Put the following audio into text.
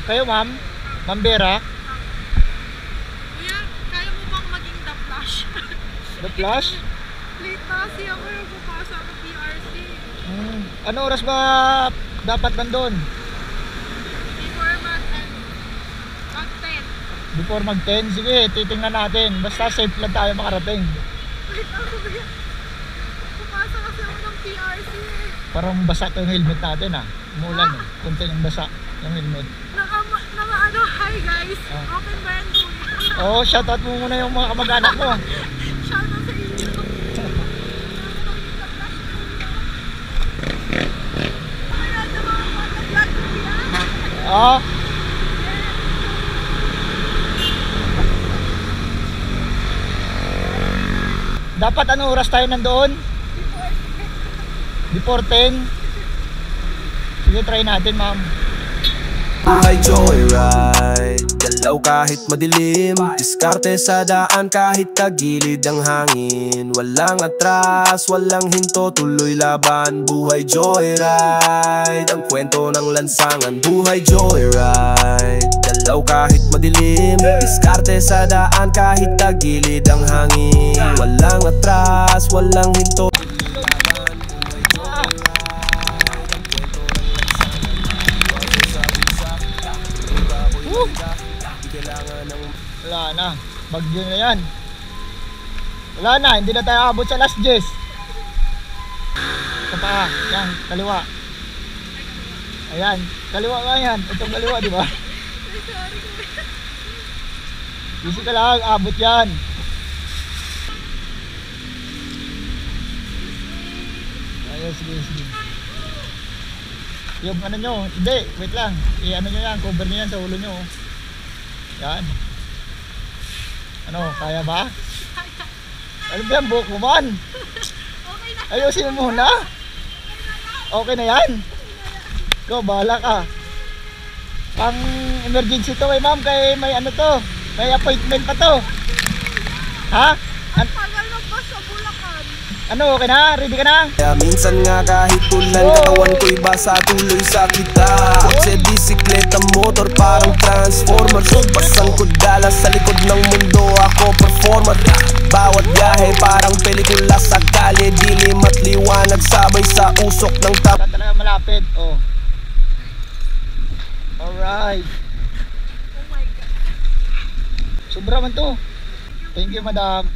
Kayo ma'am? Ma'am Vera? Kuya, kaya mo bang maging the Flash? The Flash? Late na kasi ako yung pupasa ng PRC. Ano oras ba dapat nandun? Before mag-10. Before mag-10? Sige, titingnan natin. Basta safe lang tayo makarating. Wait ako kuya. Pupasa kasi ako ng PRC eh. Parang basa ito yung helmet natin ah. Umulan eh. Kunti yung basa yung helmet. Ano, hi guys. Open ba yan kuya? Oo, shoutout mo muna yung mga kamag-anak mo. Shoutout sa inyo. Kaya na mga vlog kuya. Oo. Dapat anong oras tayo nandoon? Before 10? Sige, try natin ma'am. Buhay joyride, galaw kahit madilim, diskarte sa daan kahit tagilid ang hangin. Walang atras, walang hinto, tuloy laban. Buhay joyride, ang kwento ng lansangan. Buhay joyride, galaw kahit madilim, diskarte sa daan kahit tagilid ang hangin. Walang atras, walang hinto. Wala na, bagyo na yan. Wala na, hindi na tayo abot sa last Jess. Ito pa, yan, kaliwa. Ayan, kaliwa nga yan. Itong kaliwa, di ba? Busy ka lang, abot yan. Ayun, sige, sige. Yung ano nyo, hindi, wait lang. I-ano nyo yan, cover nyo yan sa ulo nyo. Yan. Ano, kaya ba? Ano ba yan, buhok mo man? Ayusin mo muna. Okay na yan. Go, bahala ka. Pang emergency to eh ma'am, kay may ano to, may appointment pa to. Ha? Ang tagal na ba sa Bulacan? Ano, okay na? Ready ka na? Kaya minsan nga kahit ulan, katawan ko'y basa, tuloy sa kita. Kotse, bisikleta, motor, parang transformer. Basang ko dala sa likod ng mundo, ako performer. Bawat biyahe parang pelikula sa kalye, dilim at liwanag sabay sa usok ng tap. Talaga malapit, oh. Alright. Oh my God. Sobra man to. Thank you madam.